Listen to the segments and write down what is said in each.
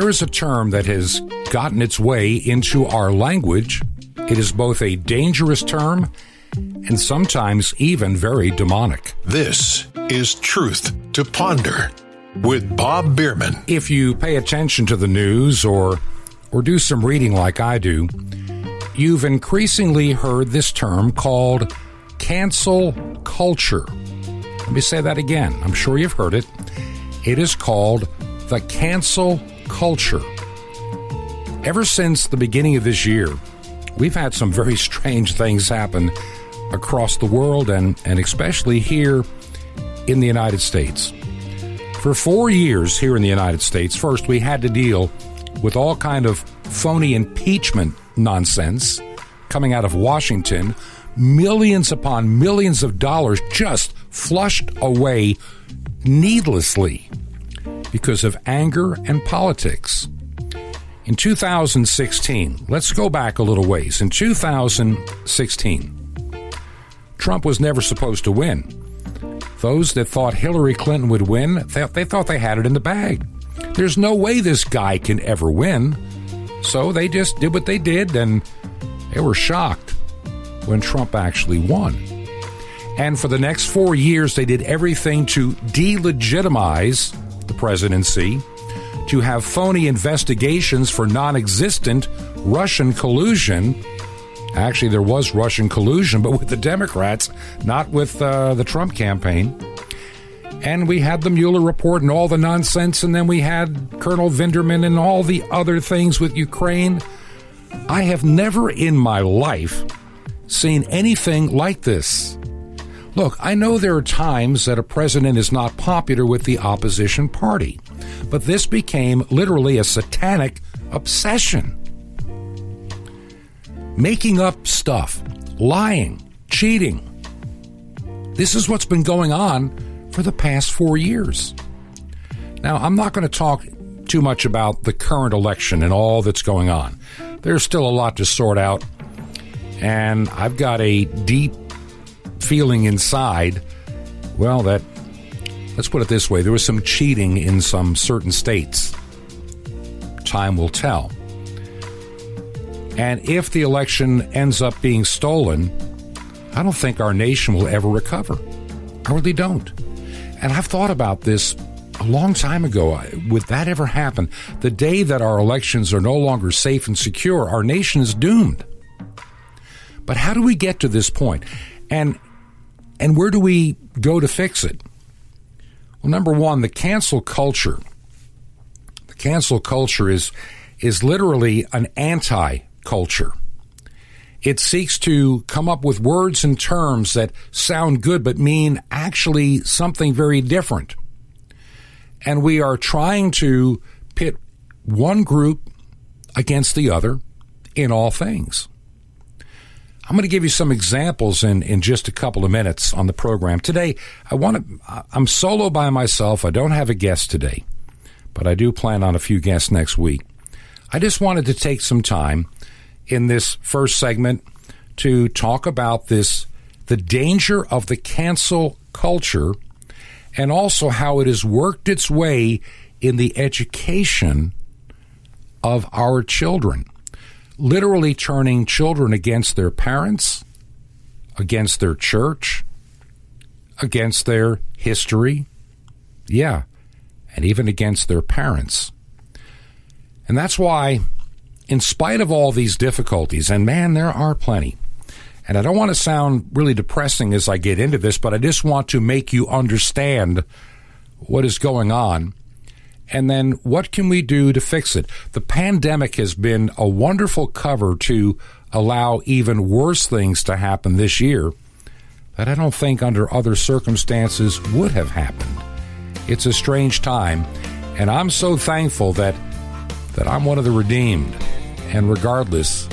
there is a term that has gotten its way into our language. It is both a dangerous term and sometimes even very demonic. This is Truth to Ponder with Bob Bierman. If you pay attention to the news or do some reading like I do, you've increasingly heard this term called cancel culture. Let me say that again. I'm sure you've heard it. It is called the cancel culture. Ever since the beginning of this year, we've had some very strange things happen across the world and especially here in the United States. For 4 years here in the United States, first we had to deal with all kind of phony impeachment nonsense coming out of Washington, millions upon millions of dollars just flushed away needlessly because of anger and politics. In 2016, let's go back a little ways. In 2016, Trump was never supposed to win. Those that thought Hillary Clinton would win, they thought they had it in the bag. There's no way this guy can ever win. So they just did what they did, and they were shocked when Trump actually won. And for the next 4 years, they did everything to delegitimize the presidency, to have phony investigations for non-existent Russian collusion. Actually, there was Russian collusion, but with the Democrats, not with the Trump campaign. And we had the Mueller report and all the nonsense, and then we had Colonel Vinderman and all the other things with Ukraine. I have never in my life seen anything like this. Look, I know there are times that a president is not popular with the opposition party, but this became literally a satanic obsession. Making up stuff, lying, cheating. This is what's been going on for the past 4 years. Now, I'm not going to talk too much about the current election and all that's going on. There's still a lot to sort out, and I've got a deep feeling inside, well, that, let's put it this way, there was some cheating in some certain states. Time will tell. And if the election ends up being stolen, I don't think our nation will ever recover. I really don't. And I've thought about this a long time ago. Would that ever happen? The day that our elections are no longer safe and secure, our nation is doomed. But how do we get to this point? And where do we go to fix it? Well, number one, the cancel culture. The cancel culture is literally an anti-culture. It seeks to come up with words and terms that sound good but mean actually something very different. And we are trying to pit one group against the other in all things. I'm going to give you some examples in just a couple of minutes on the program. Today, I'm solo by myself. I don't have a guest today, but I do plan on a few guests next week. I just wanted to take some time in this first segment to talk about the danger of the cancel culture and also how it has worked its way in the education of our children. Literally turning children against their parents, against their church, against their history, and even against their parents. And that's why, in spite of all these difficulties, and man, there are plenty, and I don't want to sound really depressing as I get into this, but I just want to make you understand what is going on. And then what can we do to fix it? The pandemic has been a wonderful cover to allow even worse things to happen this year that I don't think under other circumstances would have happened. It's a strange time, and I'm so thankful that I'm one of the redeemed. And regardless,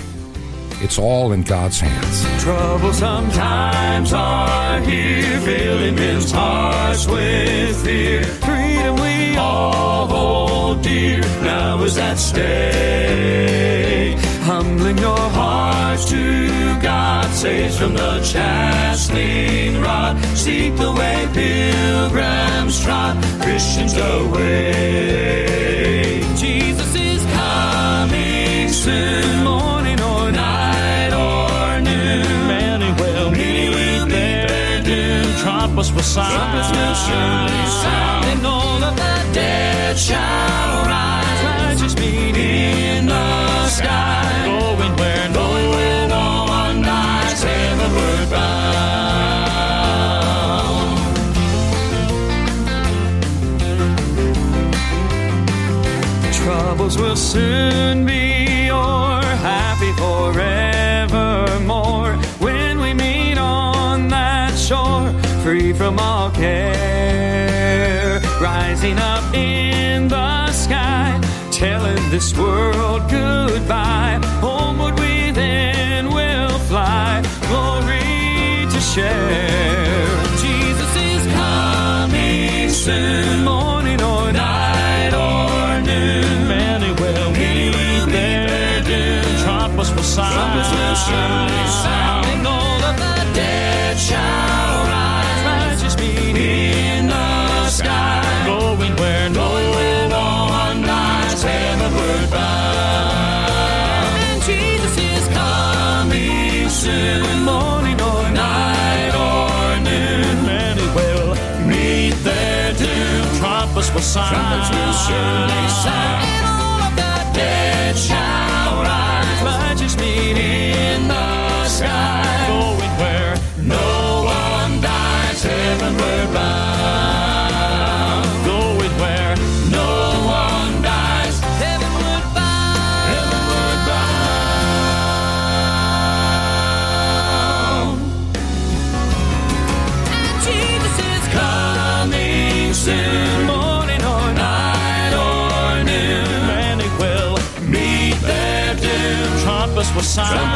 it's all in God's hands. Troublesome times are here, filling men's hearts with fear. Freedom we all hold dear, now is at stake. Humbling your hearts to God, saves from the chastening rod. Seek the way pilgrims trod, Christians await. Jesus is coming soon, morning or night or noon. Many will meet their doom. Trumpets will sound, and all of the dead shall rise. Righteous meet in the sky, going where no one dies, heavenward bound. Troubles will soon be o'er, happy forevermore, when we meet on that shore, free from all care, rising up in the sky, telling this world goodbye. Homeward we then will fly, glory to share. Jesus is coming soon, morning or night or noon. Many will meet their doom. Trumpets will sound, and all of the dead shall rise. Righteous meet in the sky, going where no one dies, heavenward bound. And Jesus is coming soon, morning or night or noon. Many will meet their doom. Trumpets will sound, and all of the dead shall rise. Righteous meet in the sky, going where no one dies, heavenward bound. Going where no one dies, heavenward bound. Heavenward bound. And Jesus is coming soon, morning or night or noon. Many will meet their doom. Trumpets will sound, and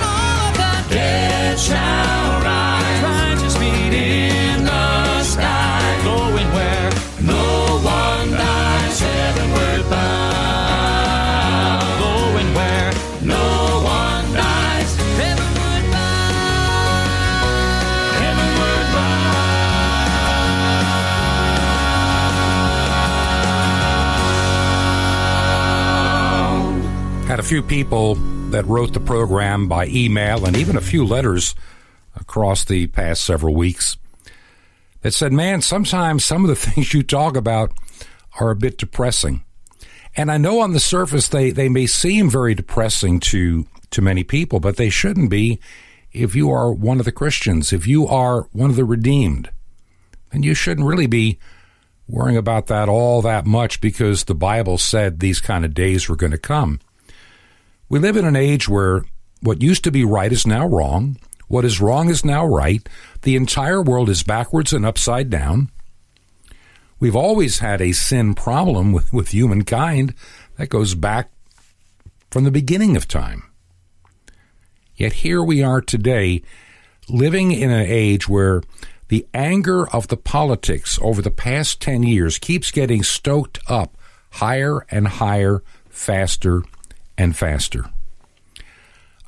all of the dead shall rise. Righteous meet in the sky, going where no one dies, heavenward bound. Going where no one dies, heavenward bound. Heavenward bound. Had a few people that wrote the program by email and even a few letters across the past several weeks that said, man, sometimes some of the things you talk about are a bit depressing. And I know on the surface they may seem very depressing to many people, but they shouldn't be if you are one of the Christians, if you are one of the redeemed. And you shouldn't really be worrying about that all that much because the Bible said these kind of days were going to come. We live in an age where what used to be right is now wrong. What is wrong is now right. The entire world is backwards and upside down. We've always had a sin problem with humankind that goes back from the beginning of time. Yet here we are today, living in an age where the anger of the politics over the past 10 years keeps getting stoked up higher and higher, faster and faster.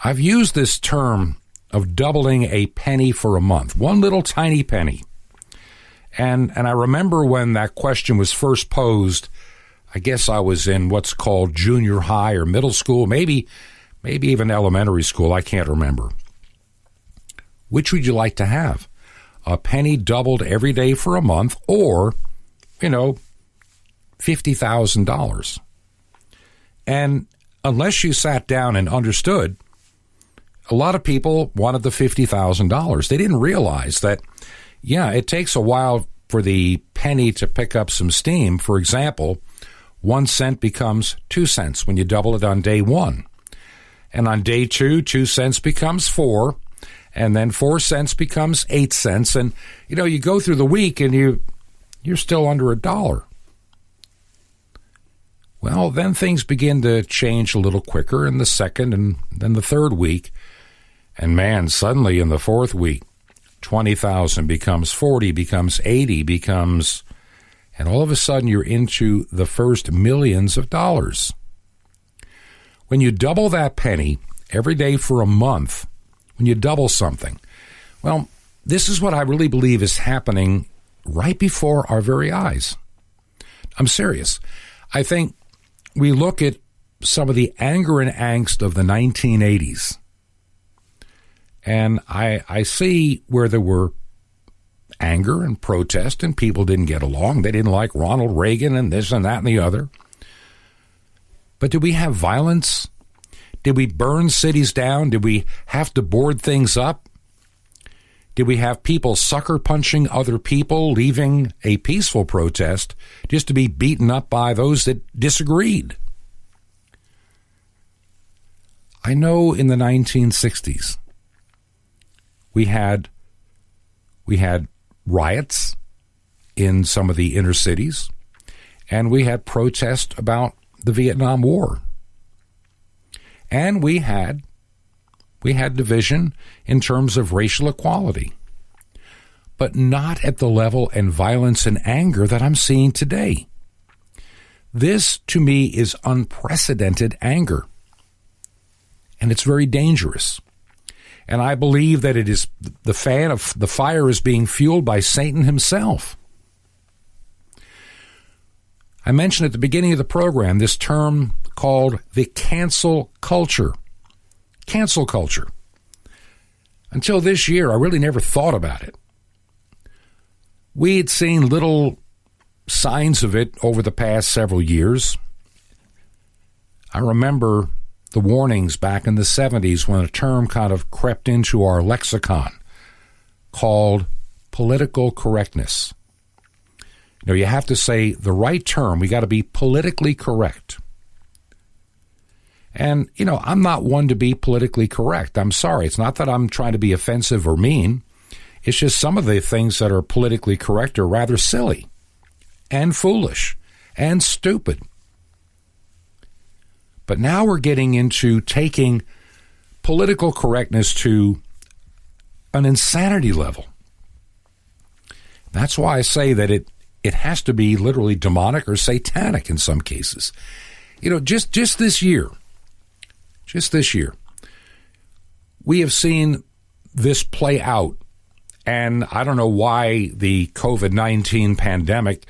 I've used this term of doubling a penny for a month, one little tiny penny. And I remember when that question was first posed, I guess I was in what's called junior high or middle school, maybe even elementary school, I can't remember. Which would you like to have? A penny doubled every day for a month or, $50,000? And unless you sat down and understood, a lot of people wanted the $50,000. They didn't realize that, it takes a while for the penny to pick up some steam. For example, 1 cent becomes 2 cents when you double it on day one. And on day two, 2 cents becomes 4, and then 4 cents becomes 8 cents. And, you go through the week and you're still under $1. Well, then things begin to change a little quicker in the second and then the third week. And man, suddenly in the fourth week, 20,000 becomes 40, becomes 80, and all of a sudden you're into the first millions of dollars. When you double that penny every day for a month, when you double something, well, this is what I really believe is happening right before our very eyes. I'm serious. I think we look at some of the anger and angst of the 1980s, and I see where there were anger and protest, and people didn't get along. They didn't like Ronald Reagan and this and that and the other. But did we have violence? Did we burn cities down? Did we have to board things up? Did we have people sucker punching other people, leaving a peaceful protest just to be beaten up by those that disagreed? I know in the 1960s we had riots in some of the inner cities, and we had protests about the Vietnam War. And we had division in terms of racial equality, but not at the level and violence and anger that I'm seeing today. This, to me, is unprecedented anger, and it's very dangerous. And I believe that it is the fire is being fueled by Satan himself. I mentioned at the beginning of the program this term called the cancel culture. Cancel culture. Until this year, I really never thought about it. We had seen little signs of it over the past several years. I remember the warnings back in the 70s when a term kind of crept into our lexicon called political correctness. You know, you have to say the right term. We got to be politically correct. And, you know, I'm not one to be politically correct. I'm sorry. It's not that I'm trying to be offensive or mean. It's just some of the things that are politically correct are rather silly and foolish and stupid. But now we're getting into taking political correctness to an insanity level. That's why I say that it has to be literally demonic or satanic in some cases. You know, just this year, we have seen this play out. And I don't know why the COVID-19 pandemic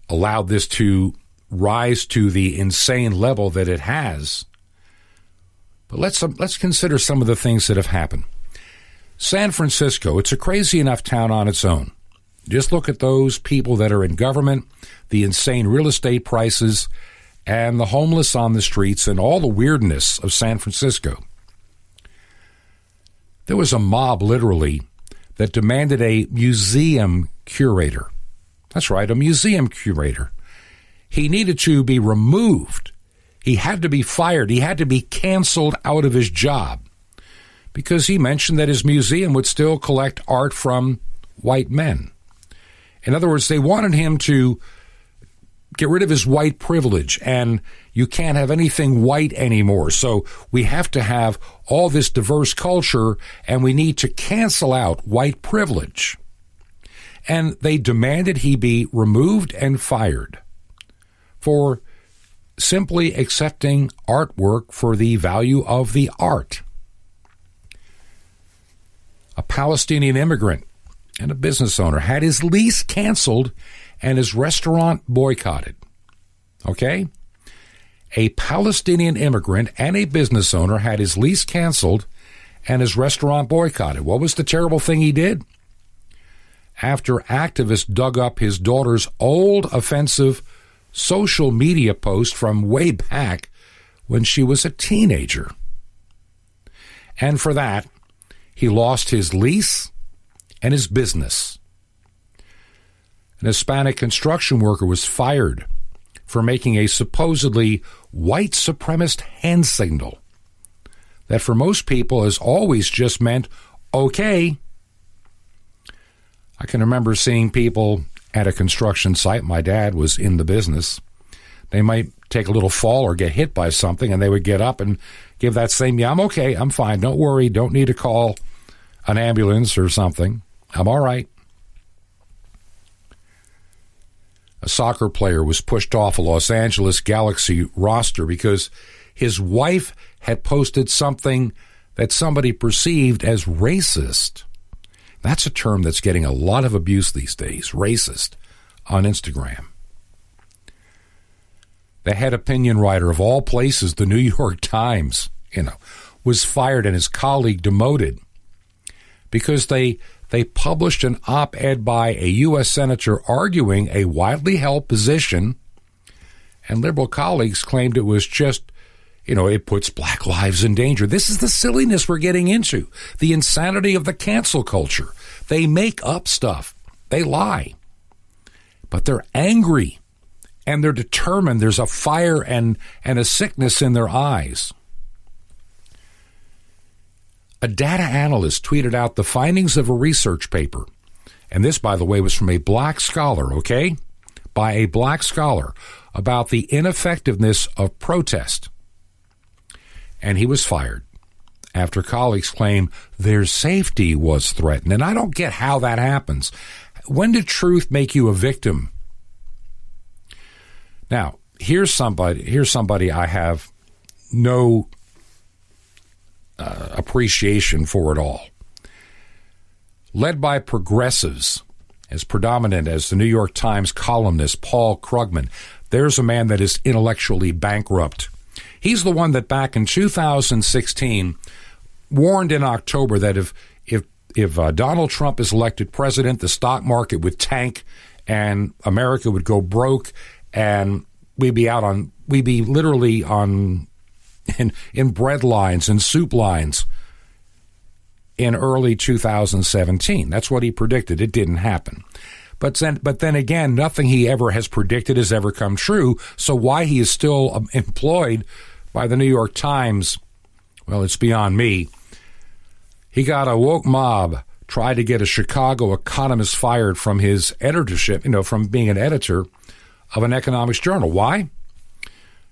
allowed this to rise to the insane level that it has. But let's consider some of the things that have happened. San Francisco, it's a crazy enough town on its own. Just look at those people that are in government, the insane real estate prices, and the homeless on the streets, and all the weirdness of San Francisco. There was a mob, literally, that demanded a museum curator. That's right, a museum curator. He needed to be removed. He had to be fired. He had to be canceled out of his job because he mentioned that his museum would still collect art from white men. In other words, they wanted him to get rid of his white privilege, and you can't have anything white anymore. So we have to have all this diverse culture, and we need to cancel out white privilege. And they demanded he be removed and fired for simply accepting artwork for the value of the art. A Palestinian immigrant and a business owner had his lease canceled and his restaurant boycotted. Okay? A Palestinian immigrant and a business owner had his lease canceled and his restaurant boycotted. What was the terrible thing he did? After activists dug up his daughter's old offensive social media post from way back when she was a teenager. And for that, he lost his lease and his business. An Hispanic construction worker was fired for making a supposedly white supremacist hand signal that for most people has always just meant okay. I can remember seeing people at a construction site. My dad was in the business. They might take a little fall or get hit by something, and they would get up and give that same, yeah, I'm okay, I'm fine, don't worry, don't need to call an ambulance or something. I'm all right. A soccer player was pushed off a Los Angeles Galaxy roster because his wife had posted something that somebody perceived as racist. That's a term that's getting a lot of abuse these days, racist, on Instagram. the head opinion writer of all places, the New York Times, was fired and his colleague demoted because they published an op-ed by a U.S. senator arguing a widely held position, and liberal colleagues claimed it was just, it puts black lives in danger. This is the silliness we're getting into, the insanity of the cancel culture. They make up stuff. They lie. But they're angry, and they're determined. There's a fire and a sickness in their eyes. A data analyst tweeted out the findings of a research paper. And this, by the way, was from a black scholar, okay? By a black scholar about the ineffectiveness of protest. And he was fired after colleagues claimed their safety was threatened. And I don't get how that happens. When did truth make you a victim? Now, here's somebody I have no appreciation for it all. Led by progressives, as predominant as the New York Times columnist Paul Krugman, there's a man that is intellectually bankrupt. He's the one that back in 2016 warned in October that if Donald Trump is elected president, the stock market would tank and America would go broke and we'd be literally in bread lines and soup lines in early 2017. That's what he predicted. It didn't happen. But then again, nothing he ever has predicted has ever come true. So why he is still employed by the New York Times, well, it's beyond me. He got a woke mob, tried to get a Chicago economist fired from his editorship, from being an editor of an economics journal. Why?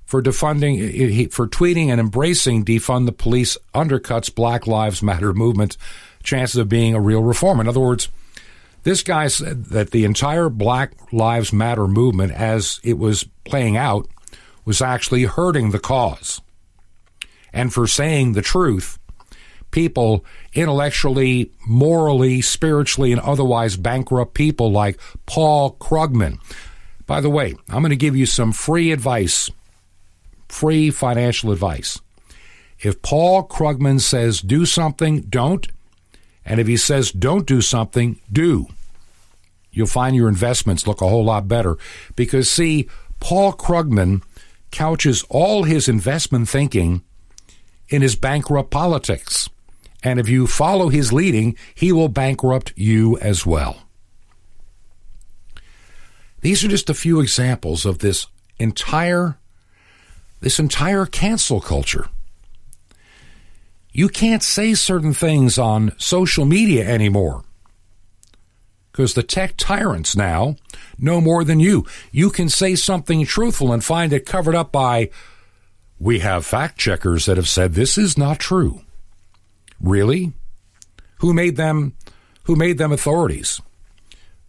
For tweeting and embracing defund the police undercuts Black Lives Matter movement chances of being a real reform. In other words, this guy said that the entire Black Lives Matter movement, as it was playing out, was actually hurting the cause. And for saying the truth, people intellectually, morally, spiritually, and otherwise bankrupt people like Paul Krugman. By the way, I'm going to give you some free advice. Free financial advice. If Paul Krugman says do something, don't. And if he says don't do something, do. You'll find your investments look a whole lot better. Because, see, Paul Krugman couches all his investment thinking in his bankrupt politics. And if you follow his leading, he will bankrupt you as well. These are just a few examples of this entire cancel culture. You can't say certain things on social media anymore because the tech tyrants now know more than you. You can say something truthful and find it covered up by, we have fact checkers that have said this is not true. Really? Who made them authorities?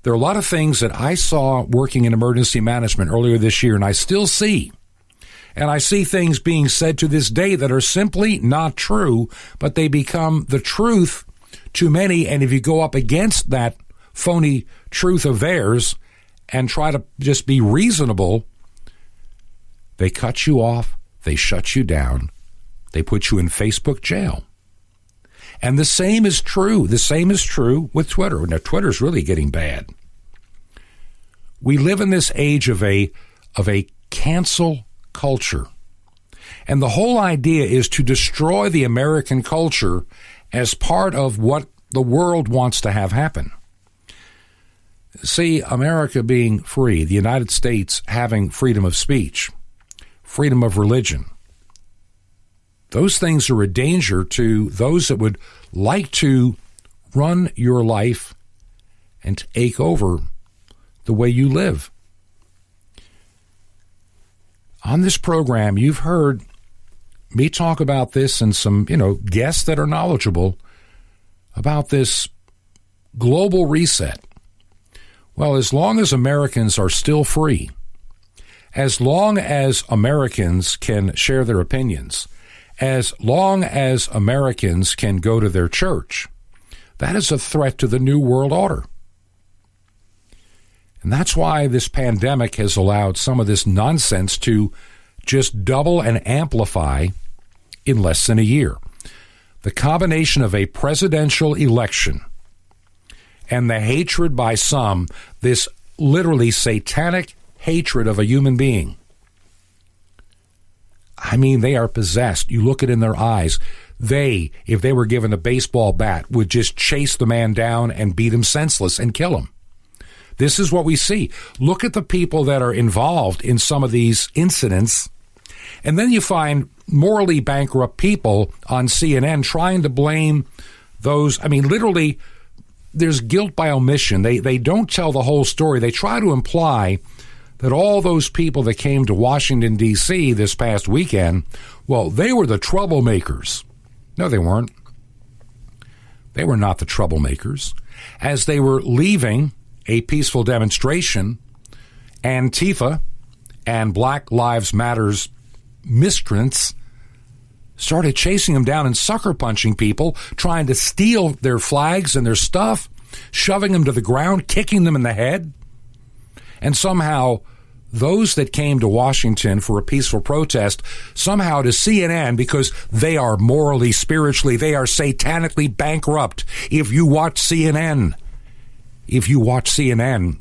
There are a lot of things that I saw working in emergency management earlier this year, and I still see. And I see things being said to this day that are simply not true, but they become the truth to many. And if you go up against that phony truth of theirs and try to just be reasonable, they cut you off, they shut you down, they put you in Facebook jail. And the same is true. The same is true with Twitter. Now, Twitter's really getting bad. We live in this age of a cancel culture. And the whole idea is to destroy the American culture as part of what the world wants to have happen. See, America being free, the United States having freedom of speech, freedom of religion, those things are a danger to those that would like to run your life and take over the way you live. On this program, you've heard me talk about this and some, guests that are knowledgeable about this global reset. Well, as long as Americans are still free, as long as Americans can share their opinions, as long as Americans can go to their church, that is a threat to the New World Order. And that's why this pandemic has allowed some of this nonsense to just double and amplify in less than a year. The combination of a presidential election and the hatred by some, this literally satanic hatred of a human being. I mean, they are possessed. You look it in their eyes. They, if they were given a baseball bat, would just chase the man down and beat him senseless and kill him. This is what we see. Look at the people that are involved in some of these incidents. And then you find morally bankrupt people on CNN trying to blame those. I mean, literally, there's guilt by omission. They don't tell the whole story. They try to imply that all those people that came to Washington, D.C. this past weekend, well, they were the troublemakers. No, they weren't. They were not the troublemakers. As they were leaving a peaceful demonstration, Antifa and Black Lives Matter's miscreants started chasing them down and sucker punching people, trying to steal their flags and their stuff, shoving them to the ground, kicking them in the head. And somehow those that came to Washington for a peaceful protest, somehow to CNN, because they are morally, spiritually, they are satanically bankrupt. If you watch CNN,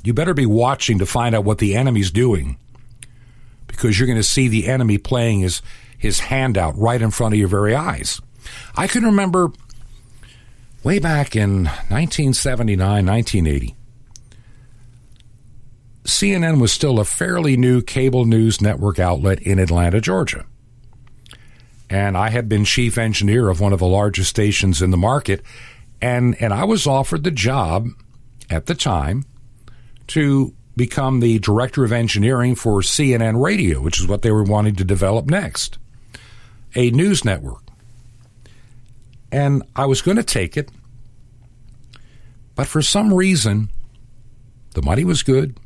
you better be watching to find out what the enemy's doing, because you're going to see the enemy playing his hand out right in front of your very eyes. I can remember way back in 1979, 1980, CNN was still a fairly new cable news network outlet in Atlanta, Georgia. And I had been chief engineer of one of the largest stations in the market, and I was offered the job at the time to become the director of engineering for CNN Radio, which is what they were wanting to develop next, a news network. And I was going to take it, but for some reason, the money was good,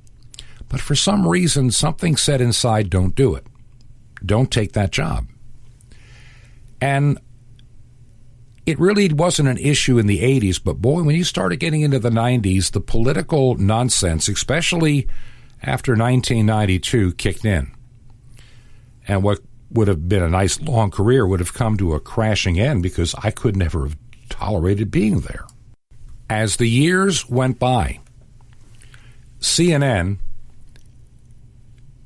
but for some reason, something said inside, don't do it. Don't take that job. And it really wasn't an issue in the 80s, but boy, when you started getting into the 90s, the political nonsense, especially after 1992, kicked in. And what would have been a nice long career would have come to a crashing end because I could never have tolerated being there. As the years went by, CNN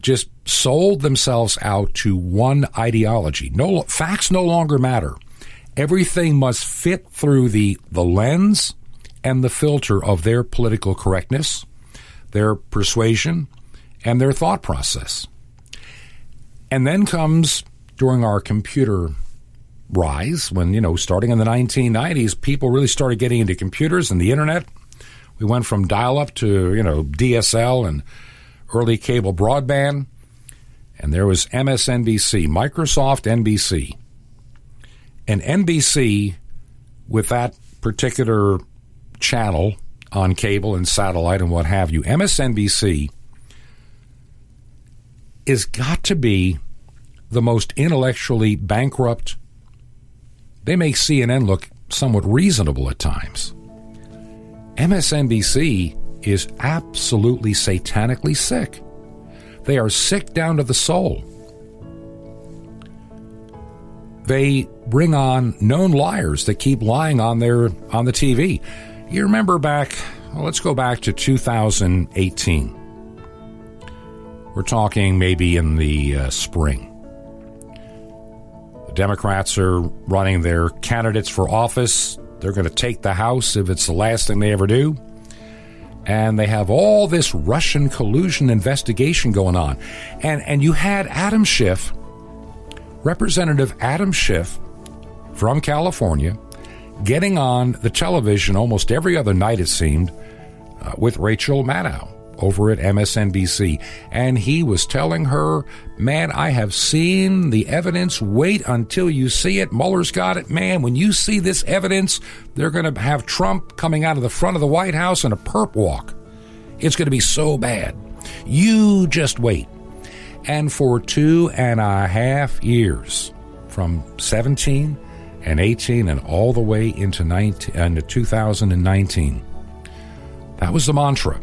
just sold themselves out to one ideology. No, facts no longer matter. Everything must fit through the lens and the filter of their political correctness, their persuasion, and their thought process. And then comes, during our computer rise, when, starting in the 1990s, people really started getting into computers and the internet. We went from dial-up to, DSL and early cable broadband. And there was MSNBC, Microsoft NBC. And NBC, with that particular channel on cable and satellite and what have you, MSNBC is got to be the most intellectually bankrupt. They make CNN look somewhat reasonable at times. MSNBC is absolutely satanically sick. They are sick down to the soul. They bring on known liars that keep lying on the TV. You remember let's go back to 2018. We're talking maybe in the spring. The Democrats are running their candidates for office. They're going to take the House if it's the last thing they ever do. And they have all this Russian collusion investigation going on. And you had Adam Schiff, Representative Adam Schiff from California, getting on the television almost every other night, it seemed, with Rachel Maddow over at MSNBC. And he was telling her, man, I have seen the evidence. Wait until you see it. Mueller's got it. Man, when you see this evidence, they're going to have Trump coming out of the front of the White House in a perp walk. It's going to be so bad. You just wait. And for 2.5 years, from 17 and 18 and all the way into 2019, that was the mantra.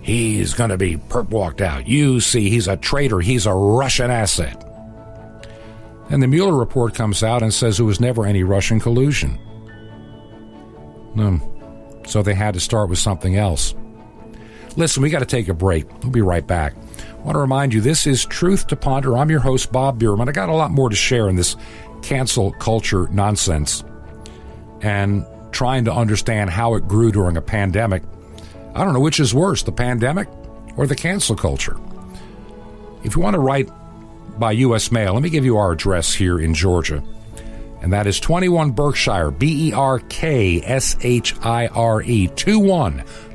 he's going to be perp walked out. You see, he's a traitor. He's a Russian asset. And the Mueller report comes out and says there was never any Russian collusion. So they had to start with something else. Listen, we got to take a break. We'll be right back. I want to remind you, this is Truth to Ponder. I'm your host, Bob Bierman. I got a lot more to share in this cancel culture nonsense and trying to understand how it grew during a pandemic. I don't know which is worse, the pandemic or the cancel culture. If you want to write by U.S. mail, let me give you our address here in Georgia. And that is 21 Berkshire, Berkshire,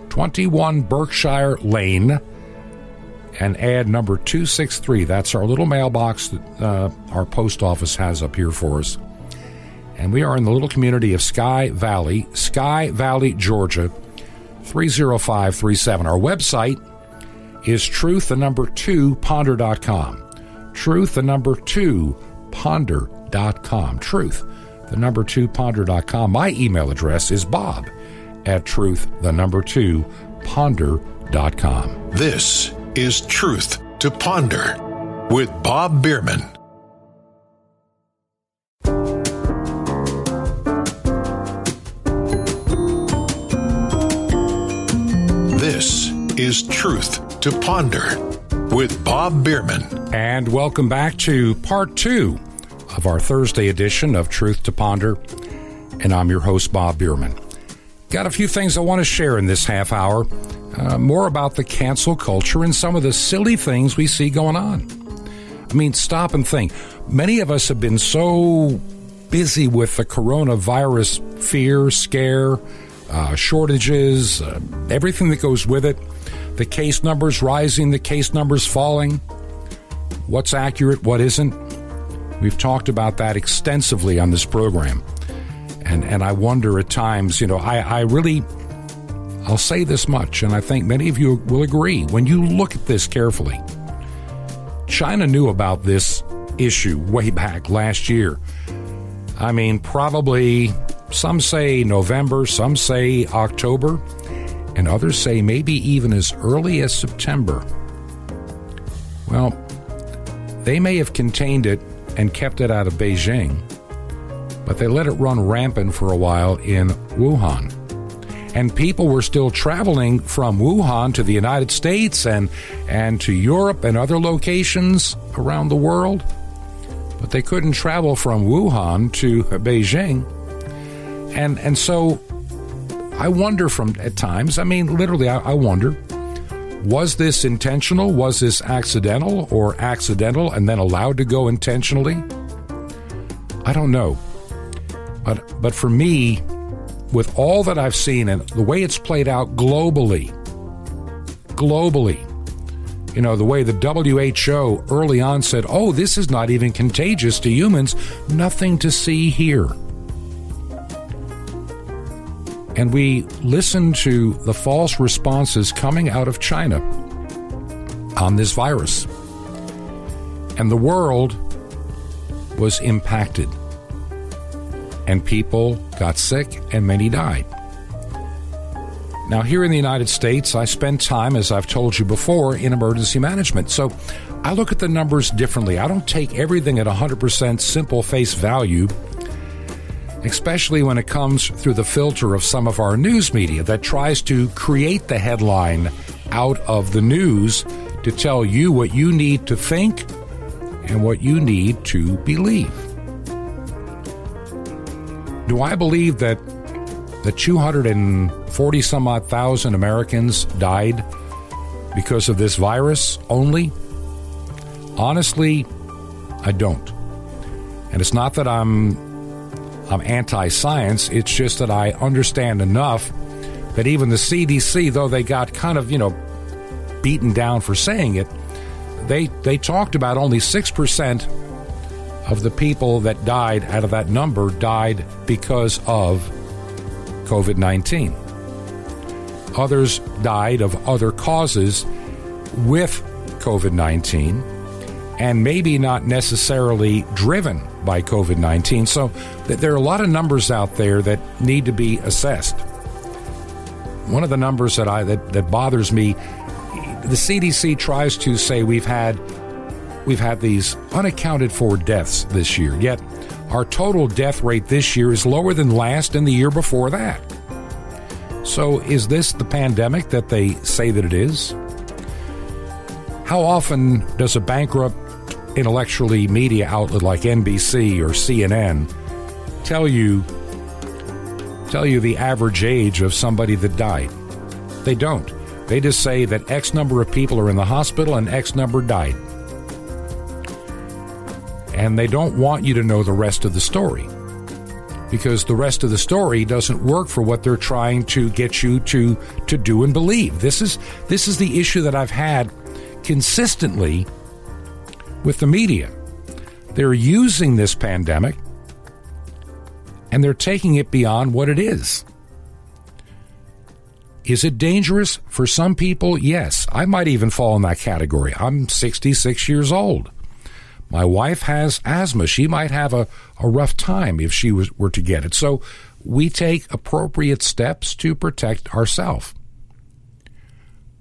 21 Berkshire Lane, and add number 263. That's our little mailbox that our post office has up here for us. And we are in the little community of Sky Valley, Georgia, 30537. Our website is truth2ponder.com. Truth2ponder.com. Truth2ponder.com. My email address is bob@truth2ponder.com. This is Truth to Ponder with Bob Bierman. This is Truth to Ponder with Bob Bierman. And welcome back to part 2 of our Thursday edition of Truth to Ponder. And I'm your host, Bob Bierman. Got a few things I want to share in this half hour. More about the cancel culture and some of the silly things we see going on. I mean, stop and think. Many of us have been so busy with the coronavirus fear, scare, shortages, everything that goes with it. The case numbers rising, the case numbers falling. What's accurate, what isn't? We've talked about that extensively on this program. And I wonder at times, I'll say this much, and I think many of you will agree. When you look at this carefully, China knew about this issue way back last year. I mean, probably some say November, some say October, and others say maybe even as early as September. Well, they may have contained it and kept it out of Beijing, but they let it run rampant for a while in Wuhan. And people were still traveling from Wuhan to the United States and to Europe and other locations around the world, but they couldn't travel from Wuhan to Beijing. And so I wonder at times, I wonder, was this intentional? Was this accidental or accidental and then allowed to go intentionally? I don't know. But for me, with all that I've seen and the way it's played out globally, the way the WHO early on said, oh, this is not even contagious to humans, nothing to see here. And we listened to the false responses coming out of China on this virus. And the world was impacted. And people got sick and many died. Now, here in the United States, I spend time, as I've told you before, in emergency management. So I look at the numbers differently. I don't take everything at 100% simple face value, especially when it comes through the filter of some of our news media that tries to create the headline out of the news to tell you what you need to think and what you need to believe. Do I believe that the 240 some odd thousand Americans died because of this virus only? Honestly, I don't. And it's not that I'm anti-science. It's just that I understand enough that even the CDC, though they got kind of, beaten down for saying it, they talked about only 6% of the people that died out of that number died because of COVID-19. Others died of other causes with COVID-19 and maybe not necessarily driven by COVID-19. So there are a lot of numbers out there that need to be assessed. One of the numbers that bothers me the CDC tries to say we've had these unaccounted for deaths this year, yet our total death rate this year is lower than last and the year before that. So is this the pandemic that they say that it is? How often does a bankrupt intellectually media outlet like NBC or CNN tell you the average age of somebody that died? They don't. They just say that X number of people are in the hospital and X number died. And they don't want you to know the rest of the story, because the rest of the story doesn't work for what they're trying to get you to do and believe. This is the issue that I've had consistently with the media. They're using this pandemic and they're taking it beyond what it is. Is it dangerous? For some people, yes. I might even fall in that category. I'm 66 years old. My wife has asthma. She might have a rough time if she were to get it. So we take appropriate steps to protect ourselves.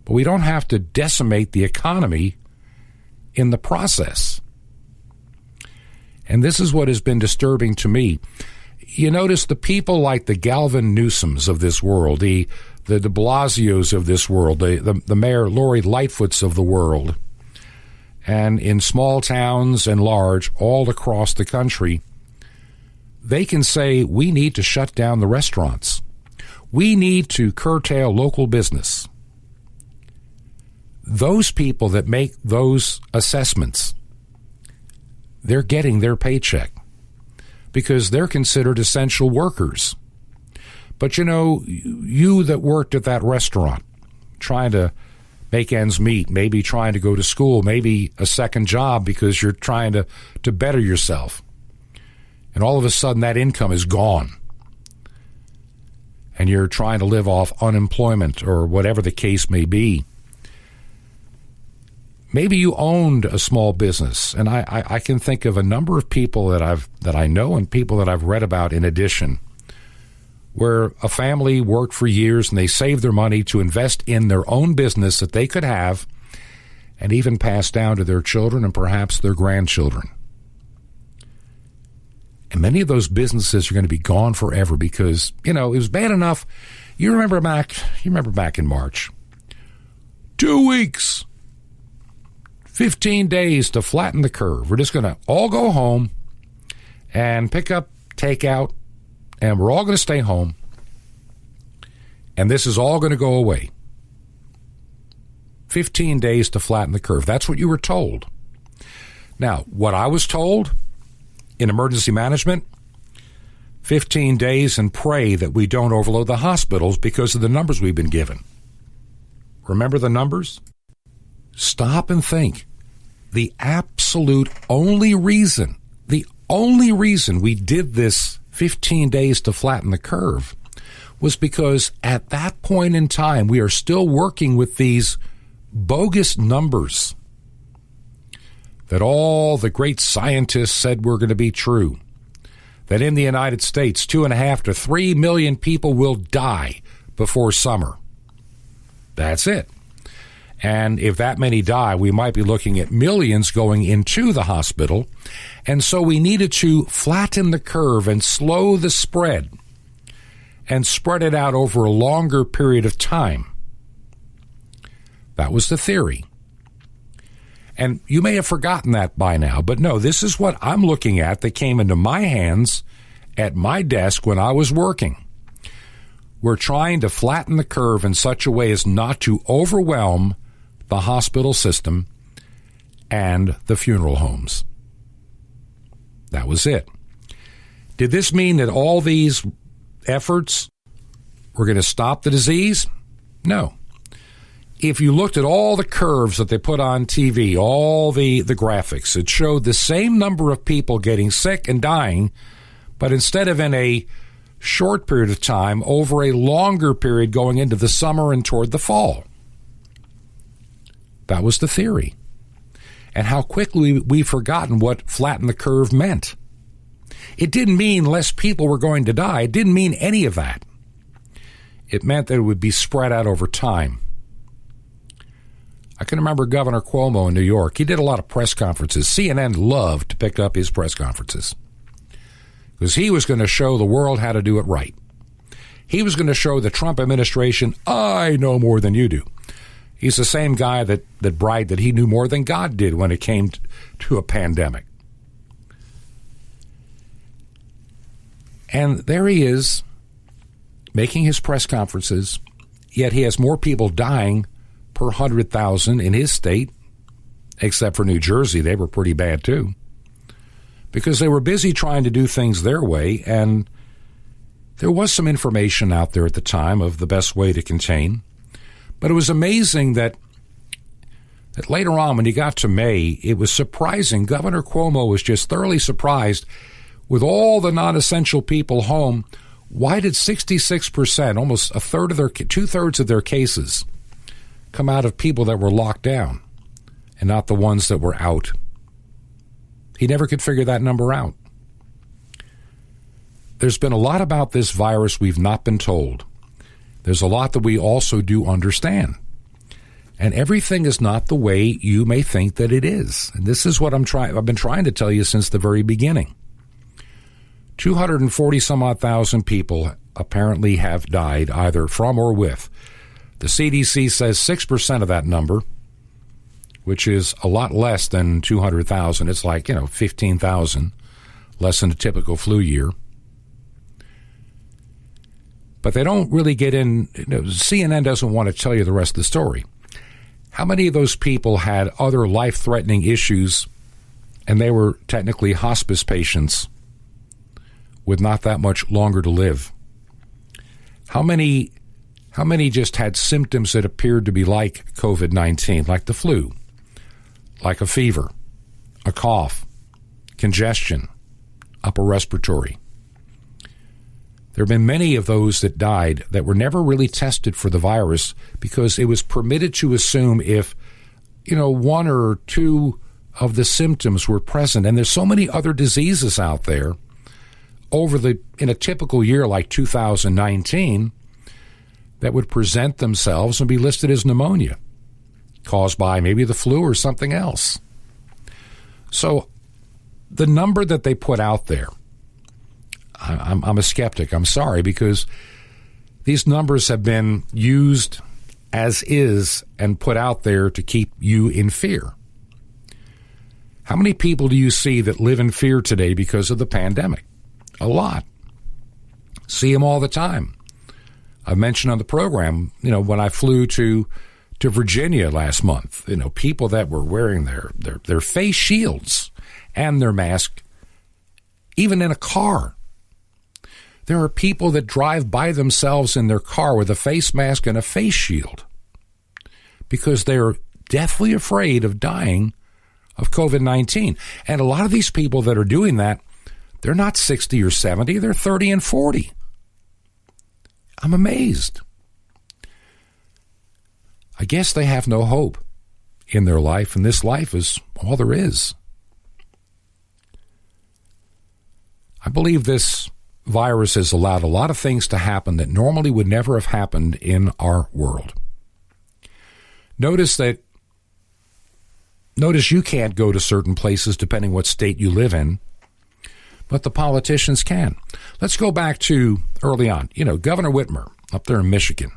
But we don't have to decimate the economy in the process. And this is what has been disturbing to me. You notice the people like the Galvin Newsoms of this world, the de Blasios of this world, the Mayor Lori Lightfoots of the world, and in small towns and large, all across the country, they can say, we need to shut down the restaurants. We need to curtail local business. Those people that make those assessments, they're getting their paycheck because they're considered essential workers. But you know, you that worked at that restaurant, trying to make ends meet, maybe trying to go to school, maybe a second job because you're trying to better yourself, and all of a sudden that income is gone, and you're trying to live off unemployment or whatever the case may be. Maybe you owned a small business, and I can think of a number of people that I know and people that I've read about in addition, where a family worked for years and they saved their money to invest in their own business that they could have and even pass down to their children and perhaps their grandchildren. And many of those businesses are going to be gone forever because, you know, it was bad enough. You remember back in March, 2 weeks. 15 days to flatten the curve. We're just going to all go home and pick up takeout, and we're all going to stay home, and this is all going to go away. 15 days to flatten the curve. That's what you were told. Now, what I was told in emergency management, 15 days and pray that we don't overload the hospitals because of the numbers we've been given. Remember the numbers? Stop and think. The absolute only reason we did this 15 days to flatten the curve was because at that point in time, we are still working with these bogus numbers that all the great scientists said were going to be true. That in the United States, 2.5 to 3 million people will die before summer. That's it. And if that many die, we might be looking at millions going into the hospital. And so we needed to flatten the curve and slow the spread and spread it out over a longer period of time. That was the theory. And you may have forgotten that by now, but no, this is what I'm looking at that came into my hands at my desk when I was working. We're trying to flatten the curve in such a way as not to overwhelm the hospital system and the funeral homes. That was it. Did this mean that all these efforts were going to stop the disease? No. If you looked at all the curves that they put on TV, all the graphics, it showed the same number of people getting sick and dying, but instead of in a short period of time, over a longer period going into the summer and toward the fall. That was the theory. And how quickly we've forgotten what flatten the curve meant. It didn't mean less people were going to die. It didn't mean any of that. It meant that it would be spread out over time. I can remember Governor Cuomo in New York. He did a lot of press conferences. CNN loved to pick up his press conferences because he was going to show the world how to do it right. He was going to show the Trump administration, I know more than you do. He's the same guy that bragged that he knew more than God did when it came to a pandemic. And there he is, making his press conferences, yet he has more people dying per 100,000 in his state, except for New Jersey. They were pretty bad, too, because they were busy trying to do things their way, and there was some information out there at the time of the best way to contain. But it was amazing that later on, when he got to May, it was surprising. Governor Cuomo was just thoroughly surprised with all the non-essential people home. Why did 66%, almost two-thirds of their cases, come out of people that were locked down and not the ones that were out? He never could figure that number out. There's been a lot about this virus we've not been told. There's a lot that we also do understand. And everything is not the way you may think that it is. And this is what I've been trying to tell you since the very beginning. 240 some odd thousand people apparently have died either from or with. The CDC says 6% of that number, which is a lot less than 200,000. It's like, 15,000, less than a typical flu year. But they don't really get in. CNN doesn't want to tell you the rest of the story. How many of those people had other life-threatening issues and they were technically hospice patients with not that much longer to live? How many just had symptoms that appeared to be like COVID-19, like the flu, like a fever, a cough, congestion, upper respiratory? There have been many of those that died that were never really tested for the virus because it was permitted to assume if, one or two of the symptoms were present. And there's so many other diseases out there in a typical year like 2019 that would present themselves and be listed as pneumonia caused by maybe the flu or something else. So the number that they put out there, I'm a skeptic. I'm sorry, because these numbers have been used as is and put out there to keep you in fear. How many people do you see that live in fear today because of the pandemic? A lot. See them all the time. I mentioned on the program, when I flew to Virginia last month, people that were wearing their face shields and their mask, even in a car. There are people that drive by themselves in their car with a face mask and a face shield because they're deathly afraid of dying of COVID-19. And a lot of these people that are doing that, they're not 60 or 70, they're 30 and 40. I'm amazed. I guess they have no hope in their life, and this life is all there is. I believe this virus has allowed a lot of things to happen that normally would never have happened in our world. Notice you can't go to certain places depending what state you live in, but the politicians can. Let's go back to early on. Governor Whitmer up there in Michigan.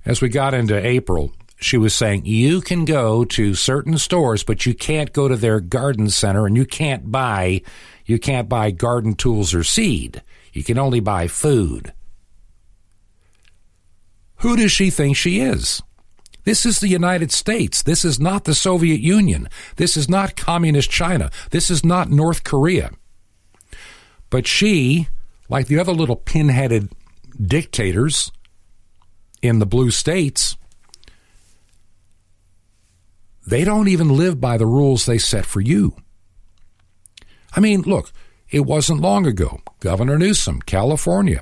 As we got into April, she was saying, you can go to certain stores, but you can't go to their garden center, and you can't buy garden tools or seed. You can only buy food. Who does she think she is? This is the United States. This is not the Soviet Union. This is not communist China. This is not North Korea. But she, like the other little pinheaded dictators in the blue states, they don't even live by the rules they set for you. I mean, look, it wasn't long ago. Governor Newsom, California.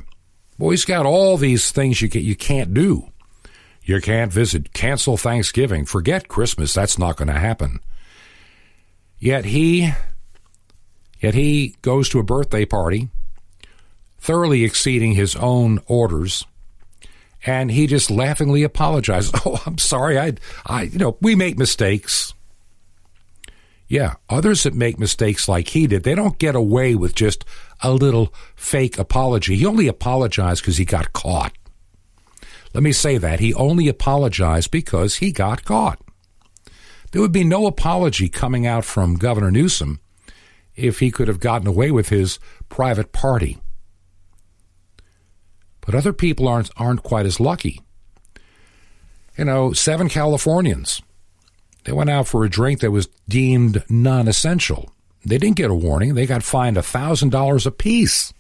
Well, he's got all these things you can't do. You can't visit, cancel Thanksgiving, forget Christmas, that's not going to happen. Yet he goes to a birthday party, thoroughly exceeding his own orders, And he just laughingly apologized. Oh, I'm sorry. We make mistakes. Yeah, others that make mistakes like he did, they don't get away with just a little fake apology. He only apologized because he got caught. Let me say that. He only apologized because he got caught. There would be no apology coming out from Governor Newsom if he could have gotten away with his private party. But other people aren't quite as lucky. 7 Californians, they went out for a drink that was deemed non-essential. They didn't get a warning. They got fined $1,000 apiece.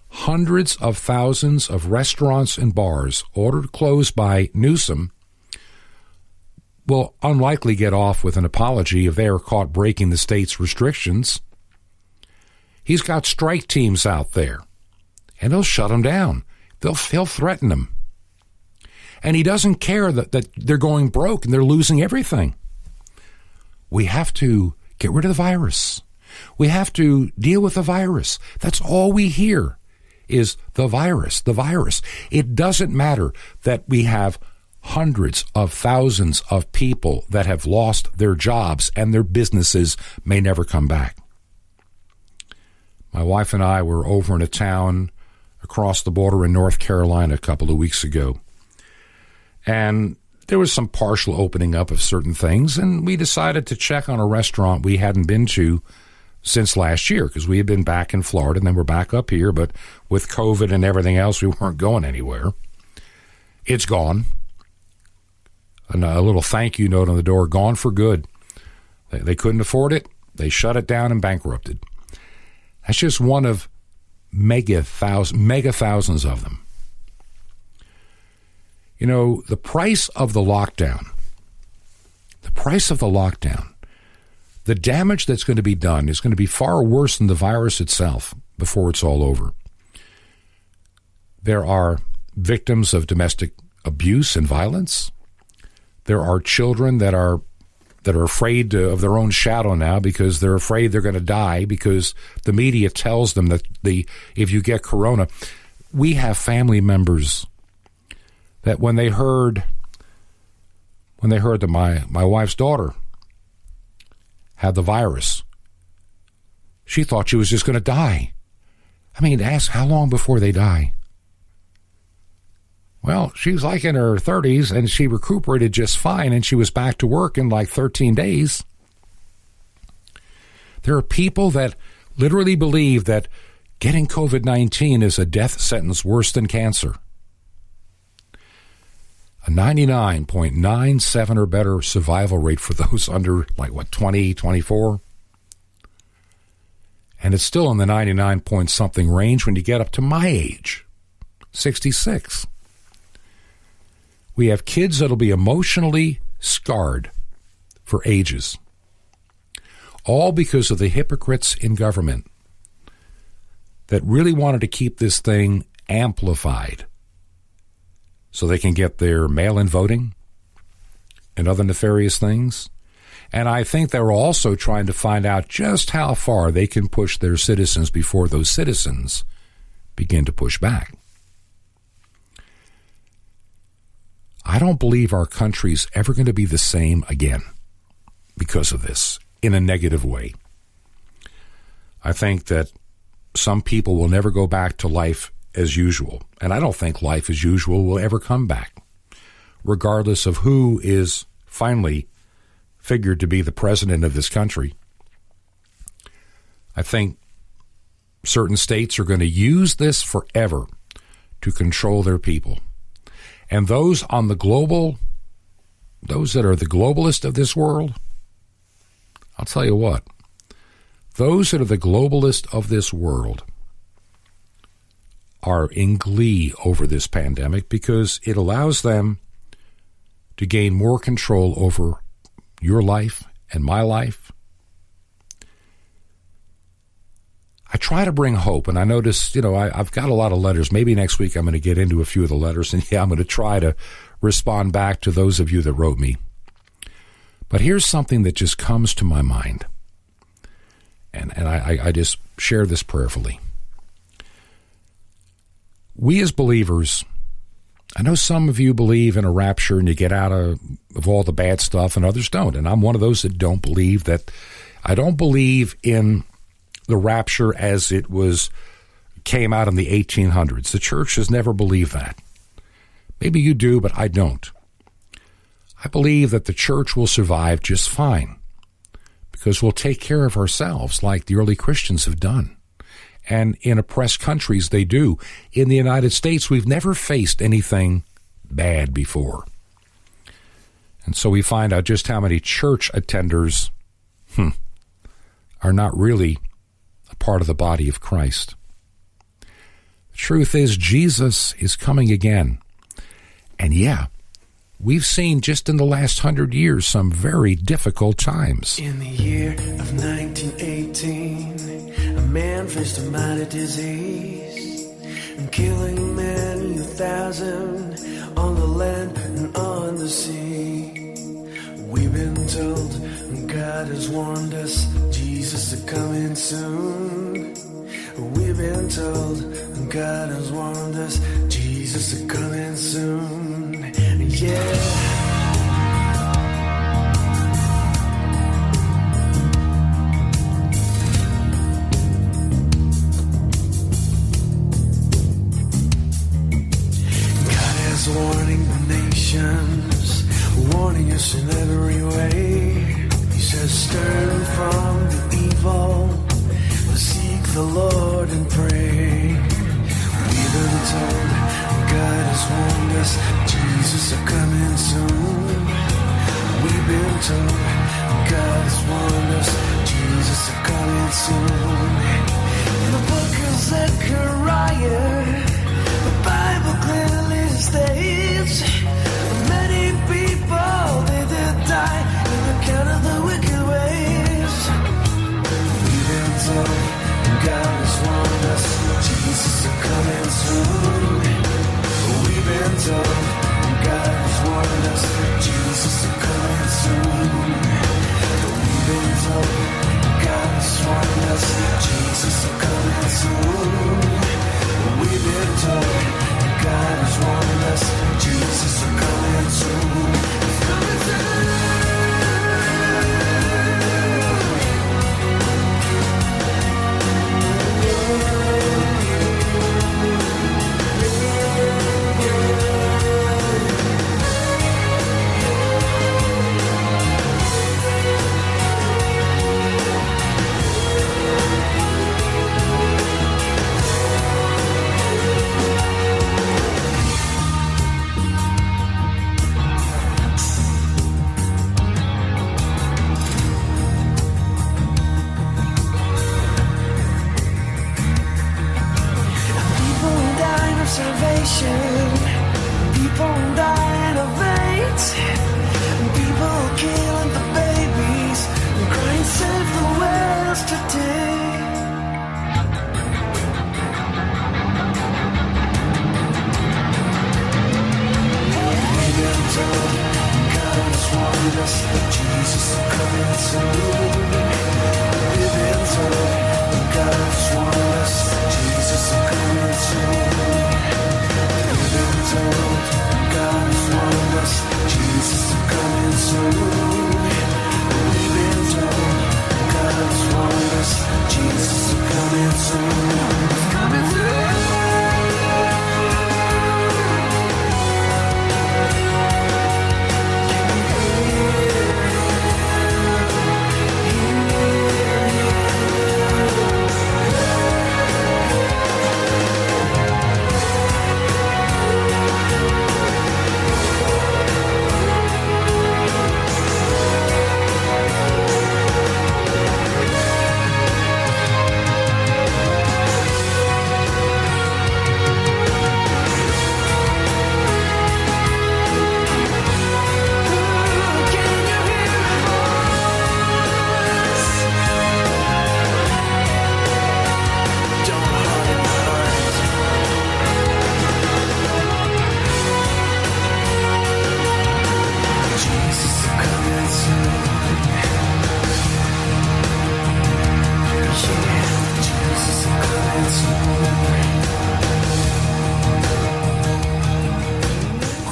Hundreds of thousands of restaurants and bars ordered closed by Newsom will unlikely get off with an apology if they are caught breaking the state's restrictions. He's got strike teams out there, and they'll shut them down. They'll threaten them. And he doesn't care that they're going broke and they're losing everything. We have to get rid of the virus. We have to deal with the virus. That's all we hear is the virus, the virus. It doesn't matter that we have hundreds of thousands of people that have lost their jobs and their businesses may never come back. My wife and I were over in a town across the border in North Carolina a couple of weeks ago. And there was some partial opening up of certain things, and we decided to check on a restaurant we hadn't been to since last year, because we had been back in Florida, and then we're back up here, but with COVID and everything else, we weren't going anywhere. It's gone. And a little thank you note on the door, gone for good. They couldn't afford it. They shut it down and bankrupted. That's just one of mega thousands of them. The price of the lockdown, the damage that's going to be done is going to be far worse than the virus itself before it's all over. There are victims of domestic abuse and violence. There are children that are afraid of their own shadow now because they're afraid they're going to die because the media tells them that if you get corona. We have family members that when they heard that my wife's daughter had the virus, she thought she was just going to die. I mean, ask how long before they die. Well, she was like in her 30s, and she recuperated just fine, and she was back to work in like 13 days. There are people that literally believe that getting COVID-19 is a death sentence worse than cancer. A 99.97 or better survival rate for those under, 20, 24? And it's still in the 99-point-something range when you get up to my age, 66. We have kids that'll be emotionally scarred for ages, all because of the hypocrites in government that really wanted to keep this thing amplified so they can get their mail-in voting and other nefarious things. And I think they're also trying to find out just how far they can push their citizens before those citizens begin to push back. I don't believe our country's ever going to be the same again because of this, in a negative way. I think that some people will never go back to life as usual, and I don't think life as usual will ever come back, regardless of who is finally figured to be the president of this country. I think certain states are going to use this forever to control their people. And those that are the globalists of this world, I'll tell you what, those that are the globalists of this world are in glee over this pandemic because it allows them to gain more control over your life and my life. I try to bring hope, and I notice, I've got a lot of letters. Maybe next week I'm going to get into a few of the letters, and I'm going to try to respond back to those of you that wrote me. But here's something that just comes to my mind, and I just share this prayerfully. We as believers I know some of you believe in a rapture and you get out of all the bad stuff, and others don't. And I'm one of those that don't believe that. I don't believe in the rapture as it came out in the 1800s. The church has never believed that. Maybe you do, but I don't. I believe that the church will survive just fine because we'll take care of ourselves like the early Christians have done. And in oppressed countries, they do. In the United States, we've never faced anything bad before. And so we find out just how many church attenders are not really a part of the body of Christ. The truth is, Jesus is coming again. And yeah, we've seen just in the last 100 years some very difficult times. In the year of 1918, a man faced a mighty disease, and killing many 1,000 on the land and on the sea. We've been told God has warned us, Jesus is coming soon. We've been told God has warned us, Jesus is coming soon. Yeah. Warning the nations, warning us in every way. He says, turn from the evil, seek the Lord and pray. We've been told God has warned us, Jesus is coming soon. We've been told God has warned us, Jesus is coming soon. In the book of Zechariah, the Bible clearly states many people they did die in the count of the wicked ways. We've been told God has warned us, Jesus is coming soon. We've been told God has warned us, Jesus is coming soon. We've been told God has warned us, Jesus is coming soon. We've been told God has warned us, Jesus is coming soon. He's coming soon. Salvation, people dying of AIDS, people killing the babies, crying save the West today. We've been told God has warned us, Jesus is coming soon. We've been told God has warned us, Jesus is coming soon. Told God has warned us, Jesus is coming soon. We've been told God has warned us, Jesus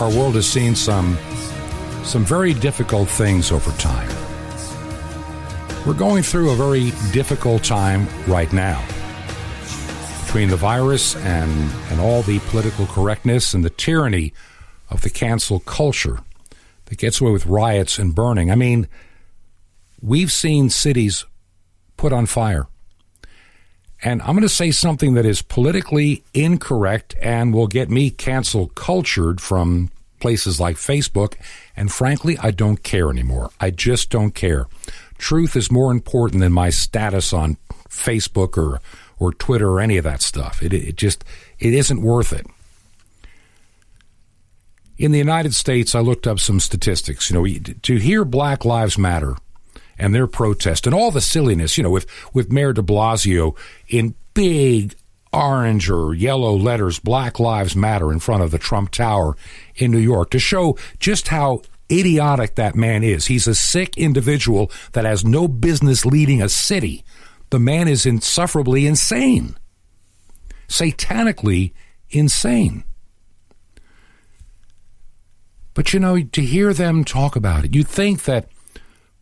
our world has seen some very difficult things over time. We're going through a very difficult time right now. Between the virus and all the political correctness and the tyranny of the cancel culture that gets away with riots and burning. I mean, we've seen cities put on fire. And I'm going to say something that is politically incorrect and will get me cancel cultured from places like Facebook. And frankly, I don't care anymore. I just don't care. Truth is more important than my status on Facebook or Twitter or any of that stuff. It isn't worth it. In the United States, I looked up some statistics. To hear Black Lives Matter and their protest and all the silliness, with Mayor de Blasio in big orange or yellow letters, Black Lives Matter in front of the Trump Tower in New York to show just how idiotic that man is. He's a sick individual that has no business leading a city. The man is insufferably insane, satanically insane. But, to hear them talk about it, you'd think that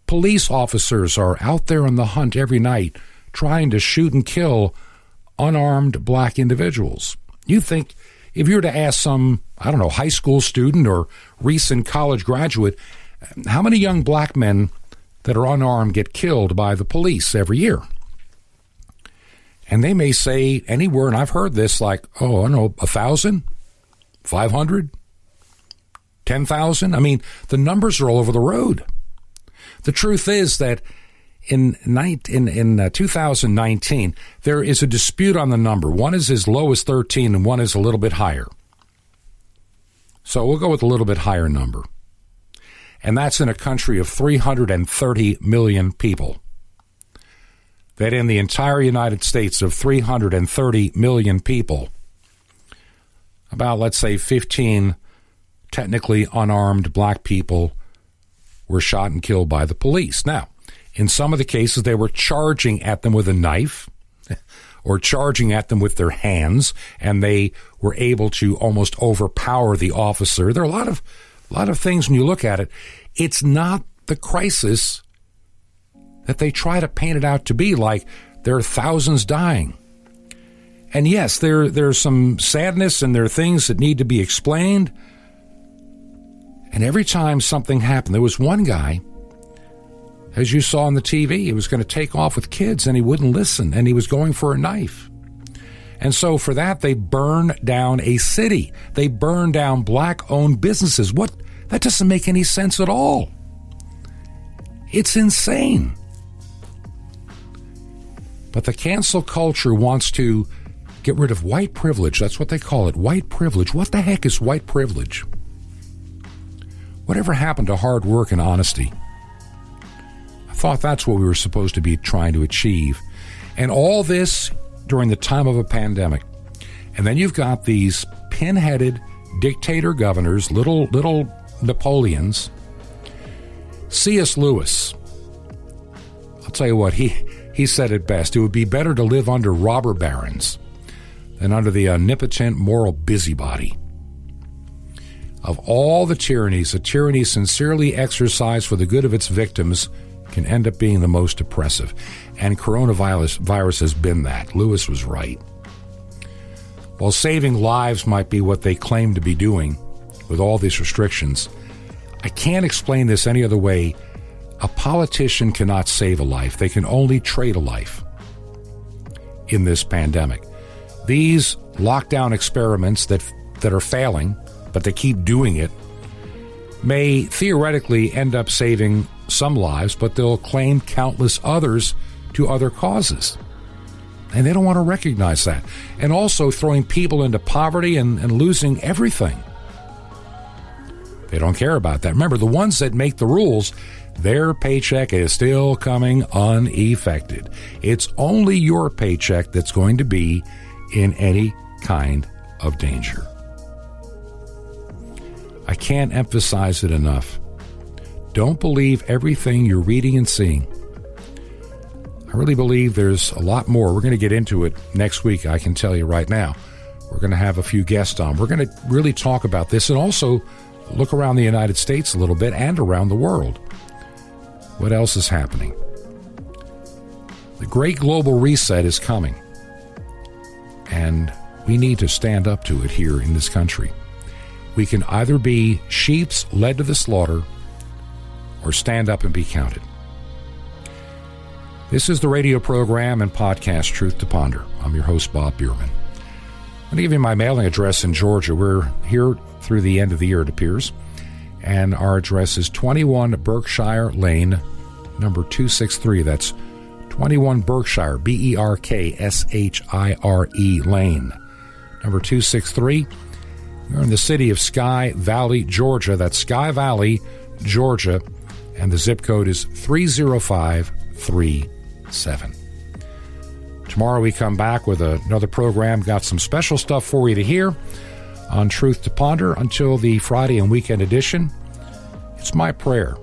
police officers are out there on the hunt every night trying to shoot and kill unarmed black individuals. You'd think if you were to ask some, high school student or recent college graduate, how many young black men that are unarmed get killed by the police every year? And they may say anywhere, and I've heard this, like, 1,000, 500, 10,000. I mean, the numbers are all over the road. The truth is that in 2019, there is a dispute on the number. One is as low as 13 and one is a little bit higher. So we'll go with a little bit higher number. And that's in a country of 330 million people. That in the entire United States of 330 million people, about, let's say, 15 technically unarmed black people were shot and killed by the police. Now, in some of the cases, they were charging at them with a knife or charging at them with their hands, and they were able to almost overpower the officer. There are a lot of things when you look at it. It's not the crisis that they try to paint it out to be, like there are thousands dying. And yes, there's some sadness and there are things that need to be explained. And every time something happened, there was one guy, as you saw on the TV, he was going to take off with kids and he wouldn't listen and he was going for a knife. And so for that, they burned down a city. They burned down black-owned businesses. That doesn't make any sense at all. It's insane. But the cancel culture wants to get rid of white privilege. That's what they call it, white privilege. What the heck is white privilege? Whatever happened to hard work and honesty? I thought that's what we were supposed to be trying to achieve. And all this during the time of a pandemic. And then you've got these pin-headed dictator governors, little Napoleons. C.S. Lewis, I'll tell you what, he said it best. It would be better to live under robber barons than under the omnipotent moral busybody. Of all the tyrannies, a tyranny sincerely exercised for the good of its victims can end up being the most oppressive. And coronavirus has been that. Lewis was right. While saving lives might be what they claim to be doing with all these restrictions, I can't explain this any other way. A politician cannot save a life. They can only trade a life in this pandemic. These lockdown experiments that are failing, but they keep doing it, may theoretically end up saving some lives, but they'll claim countless others to other causes. And they don't want to recognize that. And also throwing people into poverty and losing everything. They don't care about that. Remember, the ones that make the rules, their paycheck is still coming unaffected. It's only your paycheck that's going to be in any kind of danger. I can't emphasize it enough. Don't believe everything you're reading and seeing. I really believe there's a lot more. We're going to get into it next week, I can tell you right now. We're going to have a few guests on. We're going to really talk about this and also look around the United States a little bit and around the world. What else is happening? The great global reset is coming, and we need to stand up to it here in this country. We can either be sheeps led to the slaughter or stand up and be counted. This is the radio program and podcast Truth to Ponder. I'm your host, Bob Bierman. I'm going to give you my mailing address in Georgia. We're here through the end of the year, it appears. And our address is 21 Berkshire Lane, number 263. That's 21 Berkshire, Berkshire Lane, number 263. We're in the city of Sky Valley, Georgia. That's Sky Valley, Georgia. And the zip code is 30537. Tomorrow we come back with another program. Got some special stuff for you to hear on Truth to Ponder. Until the Friday and weekend edition, it's my prayer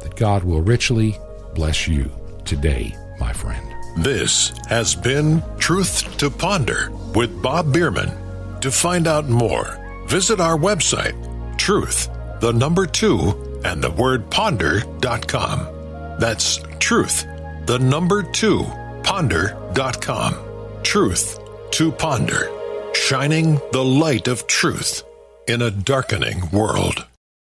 that God will richly bless you today, my friend. This has been Truth to Ponder with Bob Bierman. To find out more, visit our website, truth2ponder.com. That's truth2ponder.com. Truth to Ponder, shining the light of truth in a darkening world.